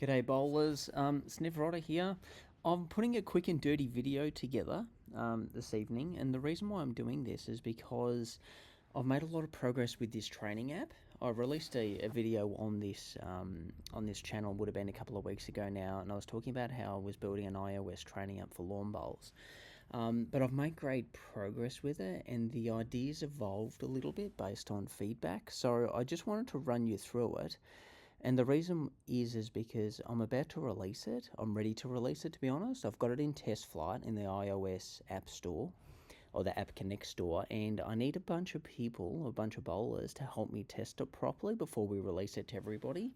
G'day bowlers, Sniverotta here. I'm putting a quick and dirty video together this evening, and the reason why I'm doing this is because I've made a lot of progress with this training app. I released a video on this channel, would have been a couple of weeks ago now, and I was talking about how I was building an iOS training app for lawn bowls. But I've made great progress with it, and the ideas evolved a little bit based on feedback, so I just wanted to run you through it. And the reason is because I'm about to release it. I'm ready to release it, to be honest. I've got it in TestFlight in the iOS App Store, or the App Connect store, and I need a bunch of people, a bunch of bowlers, to help me test it properly before we release it to everybody.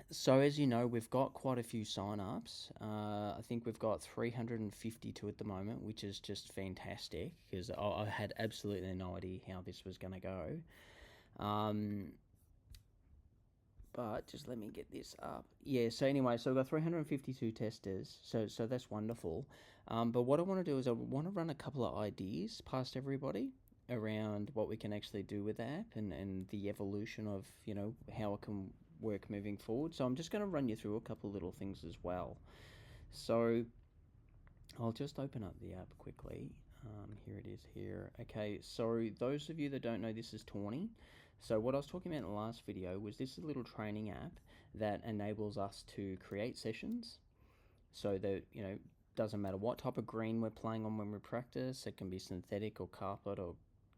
So as you know, we've got quite a few sign-ups. I think we've got 352 at the moment, which is just fantastic, because I had absolutely no idea how this was going to go. But just let me get this up. Yeah, so anyway, so we've got 352 testers, so that's wonderful. But what I want to do is I want to run a couple of ideas past everybody around what we can actually do with the app and the evolution of, you know, how it can work moving forward. So I'm just going to run you through a couple of little things as well. So I'll just open up the app quickly. Here it is here. Okay, so those of you that don't know, this is Tawny. So what I was talking about in the last video was this is a little training app that enables us to create sessions so that, you know, doesn't matter what type of green we're playing on when we practice. It can be synthetic or carpet or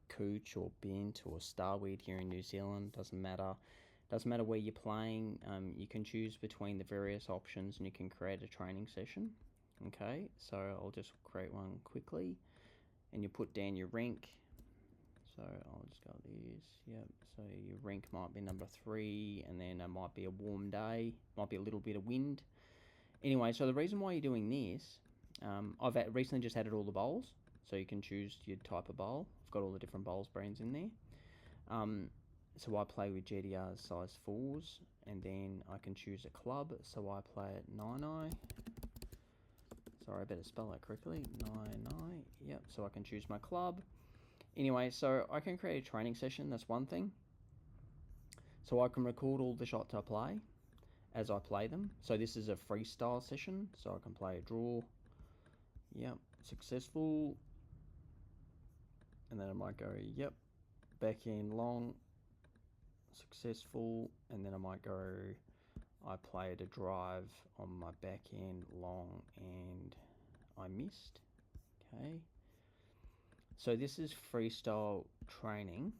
cooch or bint or starweed here in New Zealand. Doesn't matter where you're playing. You can choose between the various options and you can create a training session. Okay, so I'll just create one quickly, and you put down your rank. So I'll just go this. Yep. So your rank might be number 3, and then it might be a warm day, might be a little bit of wind. Anyway, so the reason why you're doing this, I've recently just added all the bowls, so you can choose your type of bowl. I've got all the different bowls brands in there. So I play with GDR's size 4s, and then I can choose a club. So I play at 9i. Sorry, I better spell that correctly. 9i. Yep. So I can choose my club. Anyway, so I can create a training session. That's one thing. So I can record all the shots I play as I play them. So this is a freestyle session. So I can play a draw. Yep. Successful. And then I might go, yep. Backhand long. Successful. And then I might go, I played a drive on my backhand long and I missed. Okay. So this is freestyle training,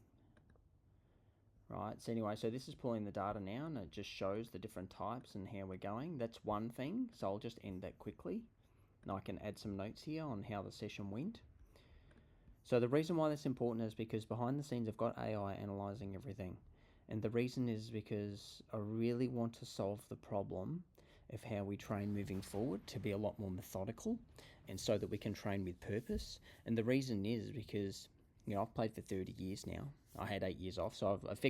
right? So anyway, so this is pulling the data now, and it just shows the different types and how we're going. That's one thing, so I'll just end that quickly. And I can add some notes here on how the session went. So the reason why that's important is because behind the scenes I've got AI analyzing everything. And the reason is because I really want to solve the problem of how we train moving forward to be a lot more methodical, and so that we can train with purpose. And the reason is because, you know, I've played for 30 years now. I had 8 years off, so I've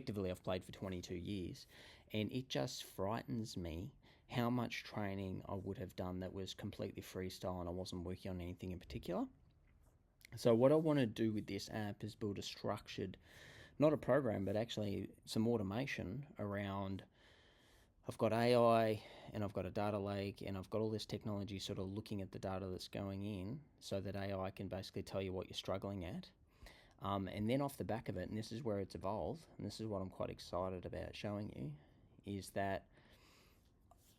played for 22 years, and it just frightens me how much training I would have done that was completely freestyle and I wasn't working on anything in particular. So what I want to do with this app is build a structured, not a program, but actually some automation around, I've got AI and I've got a data lake and I've got all this technology sort of looking at the data that's going in so that AI can basically tell you what you're struggling at. And then off the back of it, and this is where it's evolved, and this is what I'm quite excited about showing you, is that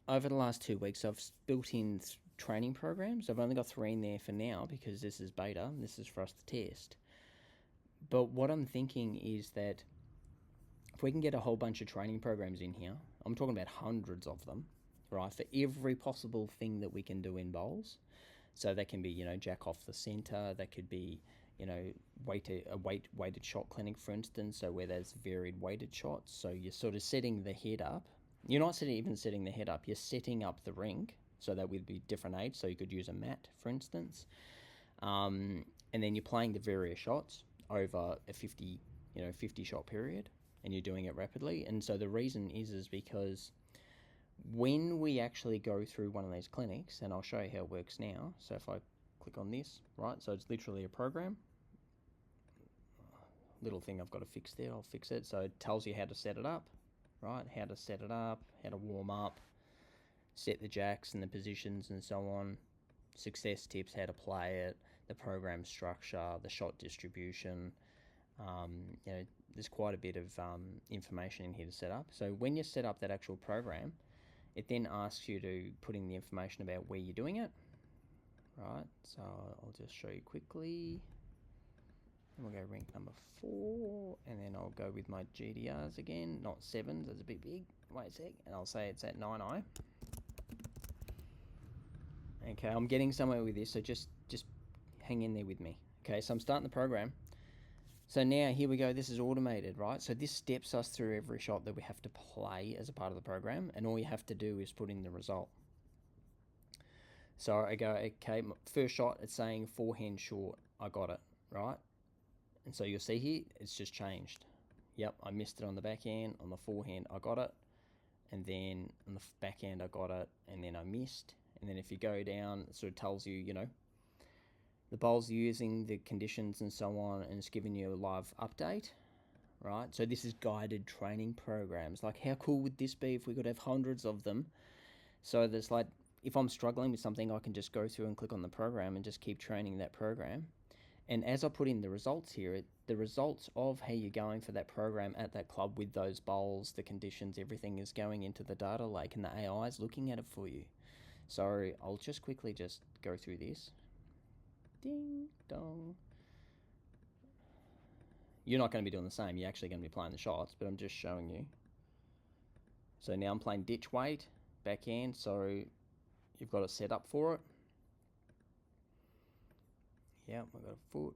over the last 2 weeks I've built in training programs. I've only got 3 in there for now because this is beta, this is for us to test. But what I'm thinking is that if we can get a whole bunch of training programs in here, I'm talking about hundreds of them, right, for every possible thing that we can do in bowls. So that can be, you know, jack off the center. That could be, you know, weighted shot clinic, for instance. So where there's varied weighted shots. So you're sort of setting the head up. You're not even setting the head up. You're setting up the rink. So that would be different age. So you could use a mat, for instance. And then you're playing the various shots over a 50 shot period, and you're doing it rapidly. And so the reason is because when we actually go through one of these clinics, and I'll show you how it works now. So if I click on this, right, so it's literally a program. Little thing I've got to fix there, I'll fix it. So it tells you how to set it up. right? How to set it up, how to warm up, set the jacks and the positions and so on, success tips, how to play it, the program structure, the shot distribution. There's quite a bit of information in here to set up. So when you set up that actual program, it then asks you to put in the information about where you're doing it, right? So I'll just show you quickly. And we'll go rank number 4, and then I'll go with my GDRs again, not 7s, that's a bit big. Wait a sec, and I'll say it's at 9i. Okay, I'm getting somewhere with this, so just hang in there with me. Okay, so I'm starting the program. So now here we go, this is automated, right? So this steps us through every shot that we have to play as a part of the program, and all you have to do is put in the result. So I go, okay, first shot, it's saying forehand short, I got it, right? And so you'll see here, it's just changed. Yep, I missed it on the backhand, on the forehand, I got it. And then on the backhand, I got it, and then I missed. And then if you go down, it sort of tells you, the bowls you're using, the conditions and so on, and it's giving you a live update, right? So this is guided training programs. Like, how cool would this be if we could have hundreds of them? So there's like, if I'm struggling with something, I can just go through and click on the program and just keep training that program. And as I put in the results here, the results of how you're going for that program at that club with those bowls, the conditions, everything is going into the data lake, and the AI is looking at it for you. So I'll just quickly just go through this. Ding dong. You're not going to be doing the same. You're actually going to be playing the shots, but I'm just showing you. So now I'm playing ditch weight, backhand, so you've got it set up for it. Yeah, I've got a foot.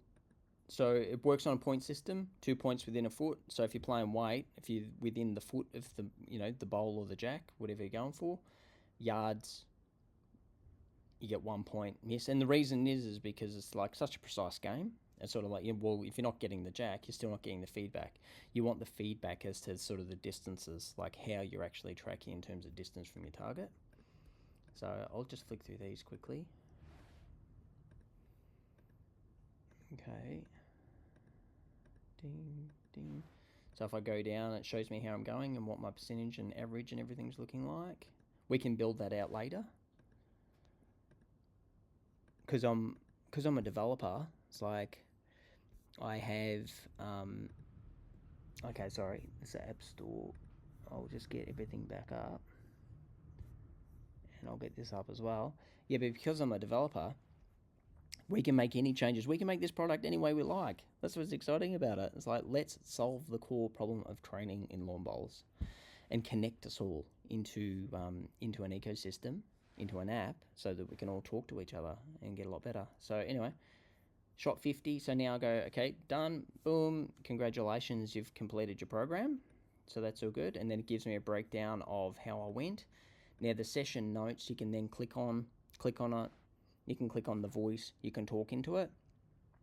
So it works on a point system, 2 points within a foot. So if you're playing weight, if you're within the foot of the, the bowl or the jack, whatever you're going for, yards, you get 1 point miss. And the reason is because it's like such a precise game. It's sort of like, well, if you're not getting the jack, you're still not getting the feedback. You want the feedback as to sort of the distances, like how you're actually tracking in terms of distance from your target. So I'll just flick through these quickly. Okay. Ding, ding. So if I go down, it shows me how I'm going and what my percentage and average and everything's looking like. We can build that out later. Because I'm a developer, it's like I have, okay, sorry, it's the App Store. I'll just get everything back up. And I'll get this up as well. Yeah, but because I'm a developer, we can make any changes. We can make this product any way we like. That's what's exciting about it. It's like, let's solve the core problem of training in lawn bowls and connect us all into an ecosystem, into an app, so that we can all talk to each other and get a lot better. So anyway, shot 50. So now I go, okay, done, boom, congratulations, you've completed your program. So that's all good. And then it gives me a breakdown of how I went. Now the session notes, you can then click on it. You can click on the voice, you can talk into it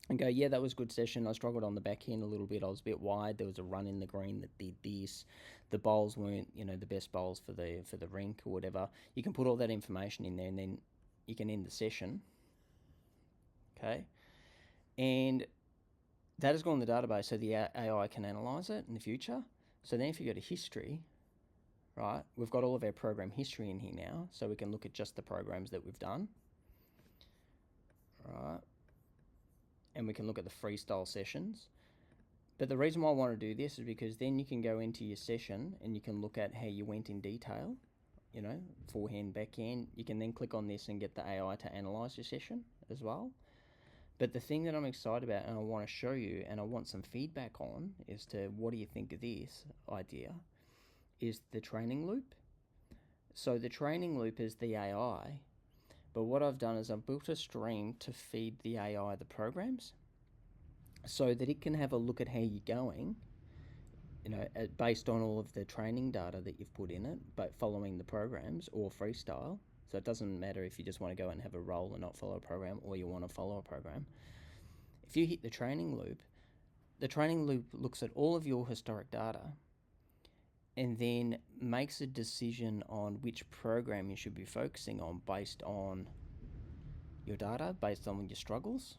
and go, yeah, that was a good session. I struggled on the backhand a little bit. I was a bit wide. There was a run in the green that did this. The bowls weren't, the best bowls for the rink or whatever. You can put all that information in there and then you can end the session. Okay. And that has gone in the database so the AI can analyze it in the future. So then if you go to history, right, we've got all of our program history in here now. So we can look at just the programs that we've done. Right, and we can look at the freestyle sessions. But the reason why I want to do this is because then you can go into your session and you can look at how you went in detail, forehand, backhand. You can then click on this and get the AI to analyze your session as well. But the thing that I'm excited about and I want to show you and I want some feedback on is to what do you think of this idea is the training loop. So the training loop is the AI. But what I've done is I've built a stream to feed the AI the programs so that it can have a look at how you're going, based on all of the training data that you've put in it, but following the programs or freestyle. So it doesn't matter if you just want to go and have a roll and not follow a program or you want to follow a program. If you hit the training loop looks at all of your historic data and then makes a decision on which program you should be focusing on based on your data, based on your struggles,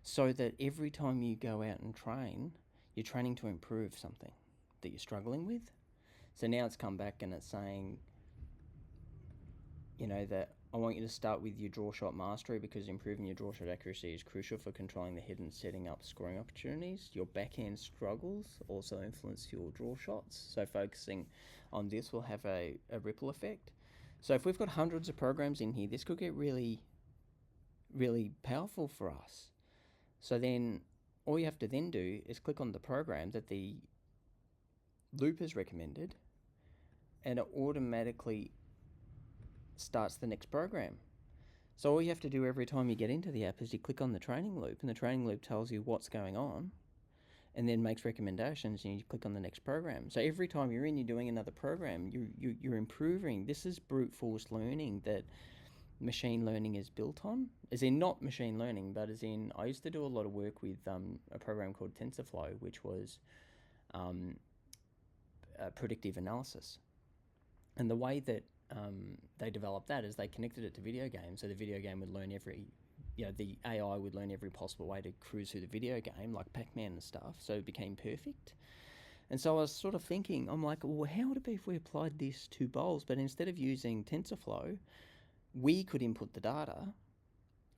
so that every time you go out and train, you're training to improve something that you're struggling with. So now it's come back and it's saying, you know, that I want you to start with your draw shot mastery because improving your draw shot accuracy is crucial for controlling the head and setting up scoring opportunities. Your backhand struggles also influence your draw shots. So focusing on this will have a ripple effect. So if we've got hundreds of programs in here, this could get really, really powerful for us. So then all you have to then do is click on the program that the loop has recommended, and it automatically starts the next program. So all you have to do every time you get into the app is you click on the training loop, and the training loop tells you what's going on and then makes recommendations, and you click on the next program. So every time you're doing another program, you're improving. This is brute force learning that machine learning is built on, as in not machine learning, but as in I used to do a lot of work with a program called TensorFlow, which was predictive analysis. And the way that they developed that is they connected it to video games, so the video game would learn the AI would learn every possible way to cruise through the video game, like Pac-Man and stuff, so it became perfect. And so I was sort of thinking, I'm like, well, how would it be if we applied this to bowls, but instead of using TensorFlow, we could input the data,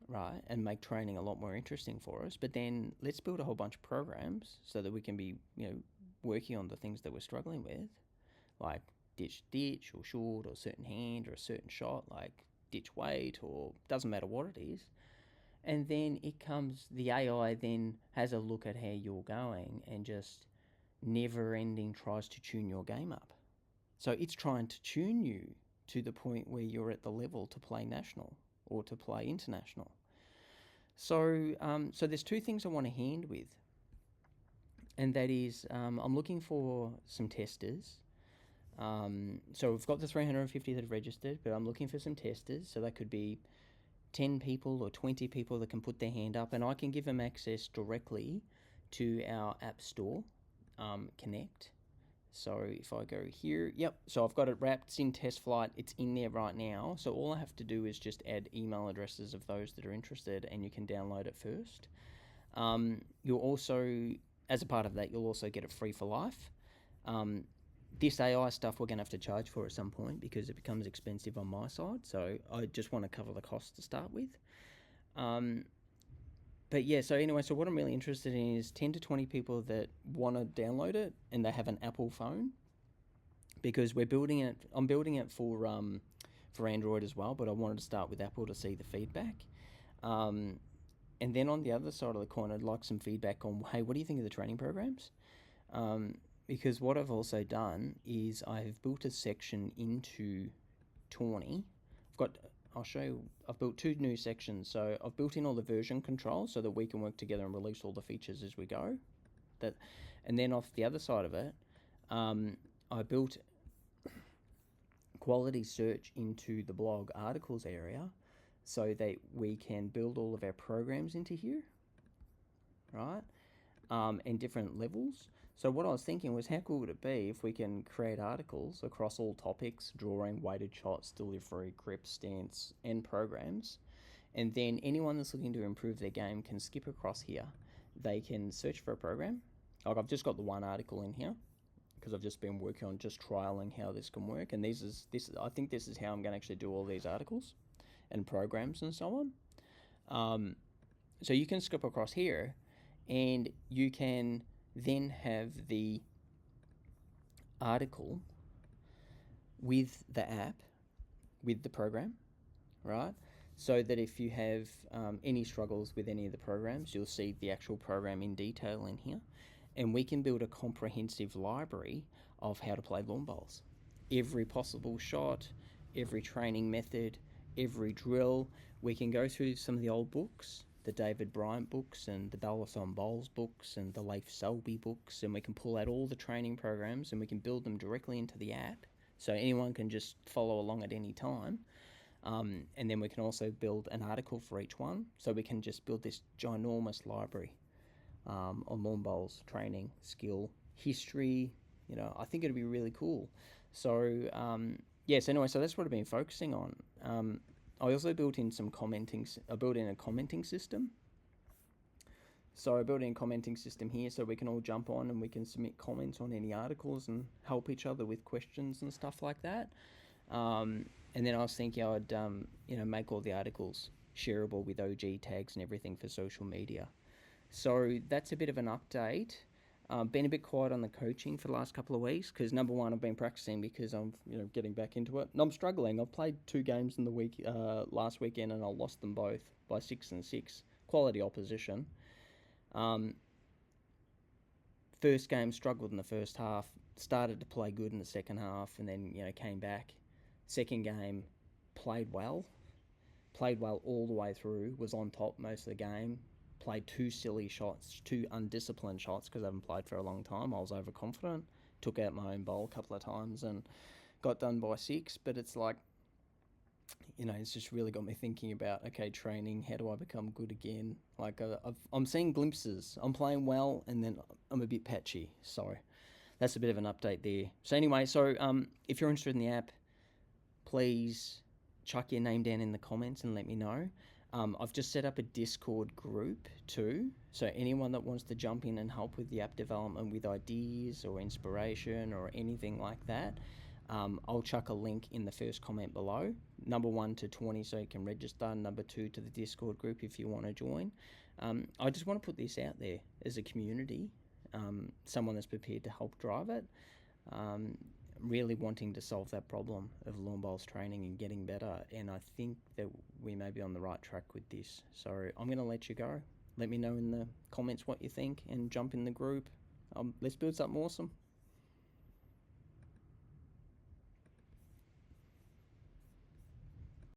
right, and make training a lot more interesting for us, but then let's build a whole bunch of programs so that we can be, working on the things that we're struggling with, like ditch or short or certain hand or a certain shot, like ditch weight, or doesn't matter what it is. And then the AI then has a look at how you're going and just never ending tries to tune your game up. So it's trying to tune you to the point where you're at the level to play national or to play international. So there's two things I want to hand with, and that is I'm looking for some testers. So we've got the 350 that have registered, but I'm looking for some testers. So that could be 10 people or 20 people that can put their hand up, and I can give them access directly to our App Store, Connect. So if I go here, so I've got it wrapped. It's in TestFlight. It's in there right now. So all I have to do is just add email addresses of those that are interested, and you can download it first. You'll also, as a part of that, you'll also get it free for life. This AI stuff we're going to have to charge for at some point because it becomes expensive on my side. So I just want to cover the cost to start with. But yeah, so anyway, so what I'm really interested in is 10 to 20 people that want to download it and they have an Apple phone, because we're building it. I'm building it for Android as well, but I wanted to start with Apple to see the feedback. And then on the other side of the coin, I'd like some feedback on, hey, what do you think of the training programs? Because what I've also done is I've built a section into Tawny. I'll show you, I've built two new sections. So I've built in all the version control so that we can work together and release all the features as we go. And then off the other side of it, I built quality search into the blog articles area so that we can build all of our programs into here, right? And different levels. So what I was thinking was, how cool would it be if we can create articles across all topics, drawing, weighted shots, delivery, grip, stance, and programs, and then anyone that's looking to improve their game can skip across here. They can search for a program. Like I've just got the one article in here because I've just been working on just trialing how this can work, and I think this is how I'm going to actually do all these articles and programs and so on. So you can skip across here, and you can then have the article with the app, with the program, right? So that if you have any struggles with any of the programs, you'll see the actual program in detail in here. And we can build a comprehensive library of how to play lawn bowls. Every possible shot, every training method, every drill. We can go through some of the old books, the David Bryant books and the Ballathon Bowls books and the Leif Selby books, and we can pull out all the training programs and we can build them directly into the app so anyone can just follow along at any time. And then we can also build an article for each one, so we can just build this ginormous library on lawn bowls, training, skill, history. I think it'd be really cool. So anyway, so that's what I've been focusing on. I also built in some commenting. I built in a commenting system. So I built in a commenting system here so we can all jump on and we can submit comments on any articles and help each other with questions and stuff like that. And then I was thinking I'd make all the articles shareable with OG tags and everything for social media. So that's a bit of an update. Been a bit quiet on the coaching for the last couple of weeks because number one, I've been practicing because I'm getting back into it, and I'm struggling. I've played 2 games in the week last weekend, and I lost them both by 6 and 6. Quality opposition. First game struggled in the first half, started to play good in the second half, and then came back. Second game, played well all the way through. Was on top most of the game. Played 2 silly shots, 2 undisciplined shots because I haven't played for a long time. I was overconfident. Took out my own bowl a couple of times and got done by 6. But it's like, it's just really got me thinking about, okay, training, how do I become good again? Like, I'm seeing glimpses. I'm playing well, and then I'm a bit patchy. So that's a bit of an update there. So anyway, if you're interested in the app, please chuck your name down in the comments and let me know. I've just set up a Discord group too, so anyone that wants to jump in and help with the app development with ideas or inspiration or anything like that, I'll chuck a link in the first comment below, number 1 to 20 so you can register, number 2 to the Discord group if you want to join. I just want to put this out there as a community, someone that's prepared to help drive it. Really wanting to solve that problem of lawn bowls training and getting better, and I think that we may be on the right track with this. So I'm going to let you go. Let me know in the comments what you think and jump in the group. Let's build something awesome.